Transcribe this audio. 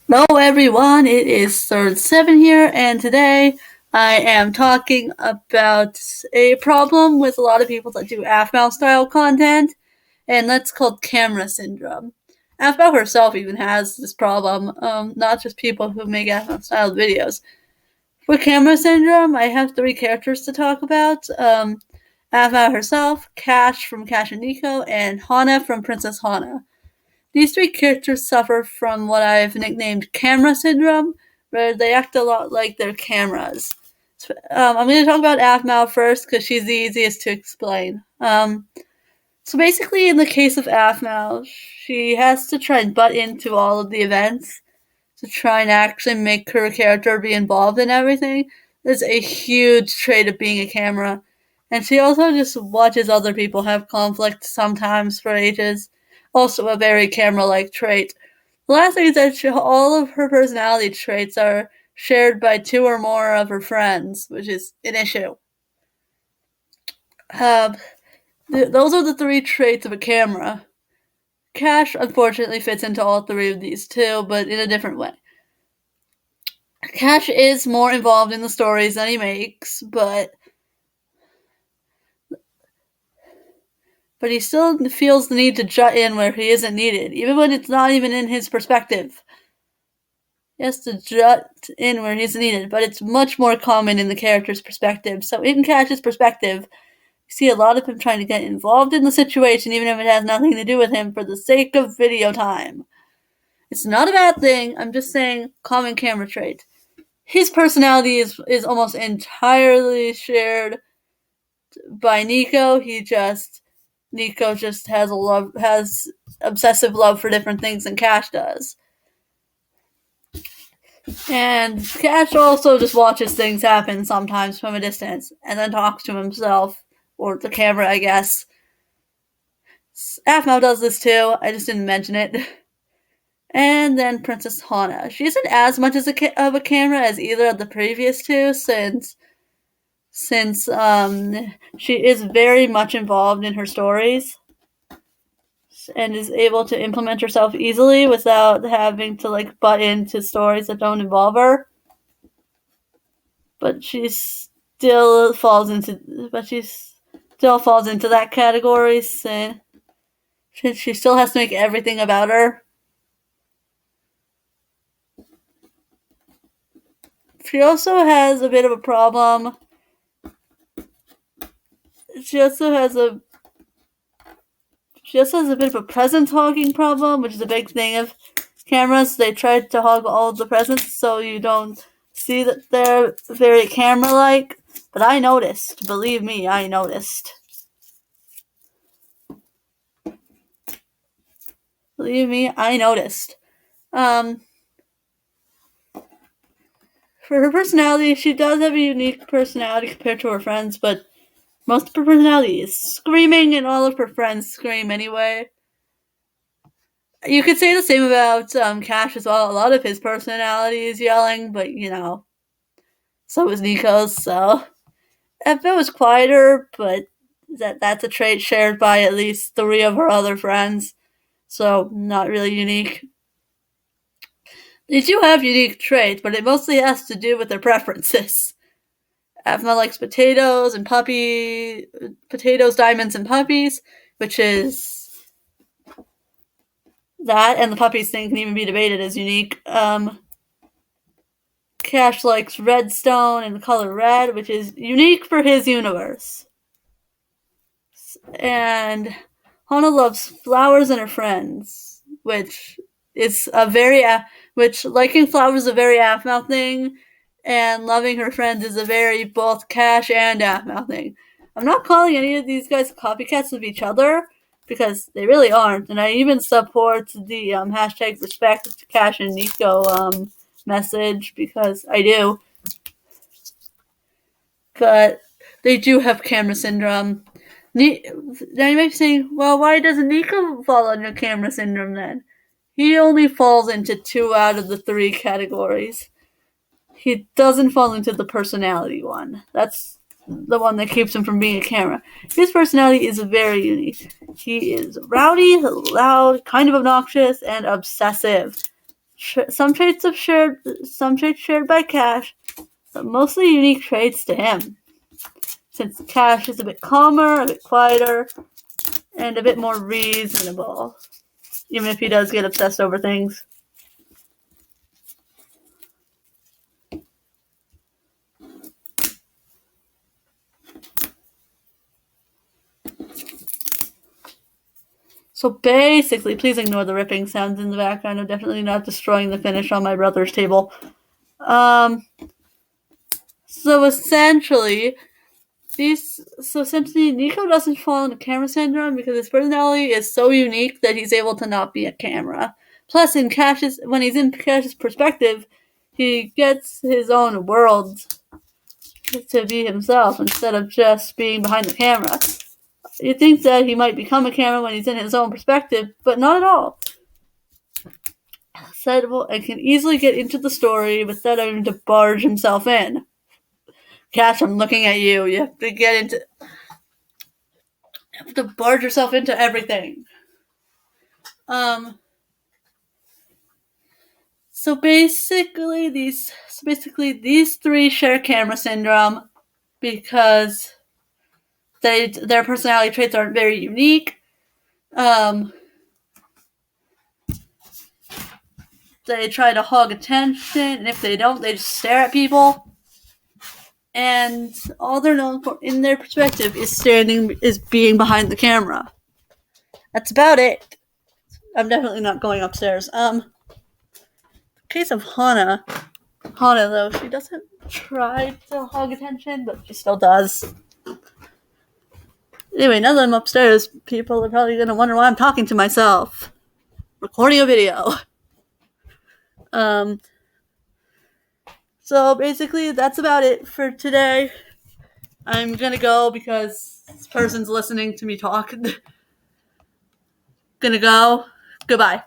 Hello everyone, it is Third Seven here, and today I am talking about a problem with a lot of people that do Aphmau style content, and that's called camera syndrome. Aphmau herself even has this problem, not just people who make Aphmau style videos. For camera syndrome, I have three characters to talk about. Aphmau herself, Cash from Cash and Nico, and Hana from Princess Hana. These three characters suffer from what I've nicknamed camera syndrome, where they act a lot like their cameras. I'm going to talk about Aphmau first because she's the easiest to explain. So basically, in the case of Aphmau, she has to try and butt into all of the events to try and actually make her character be involved in everything. Is a huge trait of being a camera. And she also just watches other people have conflict sometimes for ages. Also a very camera-like trait. The last thing is that all of her personality traits are shared by two or more of her friends, which is an issue. Those are the three traits of a camera. Cash, unfortunately, fits into all three of these too, but in a different way. Cash is more involved in the stories than he makes, but he still feels the need to jut in where he isn't needed, even when it's not even in his perspective. He has to jut in where he's needed, but it's much more common in the character's perspective. So in Cash's perspective, you see a lot of him trying to get involved in the situation, even if it has nothing to do with him, for the sake of video time. It's not a bad thing, I'm just saying common camera trait. His personality is almost entirely shared by Nico. Nico just has obsessive love for different things than Cash does. And Cash also just watches things happen sometimes from a distance and then talks to himself, or the camera, I guess. Aphmau does this too, I just didn't mention it. And then Princess Hana. She isn't as much of a camera as either of the previous two, since she is very much involved in her stories and is able to implement herself easily without having to butt into stories that don't involve her. But she still falls into that category, since she still has to make everything about her. She also has a bit of a problem. She also has a bit of a presence hogging problem, which is a big thing of cameras. They try to hog all of the presents so you don't see that they're very camera-like. But I noticed. Believe me, I noticed. Believe me, I noticed. For her personality, she does have a unique personality compared to her friends, but most of her personality is screaming, and all of her friends scream anyway. You could say the same about Cash as well. A lot of his personality is yelling, but so is Nico's. So if it was quieter, but that's a trait shared by at least three of her other friends, so not really unique. They do have unique traits, but it mostly has to do with their preferences. Aphmau likes potatoes, diamonds, and puppies, which is that, and the puppies thing can even be debated as unique. Cash likes redstone and the color red, which is unique for his universe. And Hana loves flowers and her friends, which liking flowers is a very Aphmau thing, and loving her friends is a very both Cash and Aphmau thing. I'm not calling any of these guys copycats of each other, because they really aren't, and I even support the hashtag respect Cash and Nico message, because I do. But they do have camera syndrome. Now you might be saying, well, why doesn't Nico fall under camera syndrome then? He only falls into 2 out of the 3 categories. He doesn't fall into the personality one. That's the one that keeps him from being a camera. His personality is very unique. He is rowdy, loud, kind of obnoxious, and obsessive. Some traits shared by Cash, but mostly unique traits to him. Since Cash is a bit calmer, a bit quieter, and a bit more reasonable, even if he does get obsessed over things. So basically, please ignore the ripping sounds in the background. I'm definitely not destroying the finish on my brother's table. So essentially, Nico doesn't fall into camera syndrome because his personality is so unique that he's able to not be a camera. Plus, when he's in Cash's perspective, he gets his own world to be himself instead of just being behind the camera. You think that he might become a camera when he's in his own perspective, but not at all. Excitable and can easily get into the story without having to barge himself in. Cash, I'm looking at you. You have to barge yourself into everything. So basically these three share camera syndrome because their personality traits aren't very unique. They try to hog attention, and if they don't, they just stare at people. And all they're known for in their perspective is being behind the camera. That's about it. I'm definitely not going upstairs. Case of Hana though, she doesn't try to hog attention, but she still does. Anyway, now that I'm upstairs, people are probably going to wonder why I'm talking to myself. Recording a video. So basically, that's about it for today. I'm going to go because this person's listening to me talk. Gonna go. Goodbye.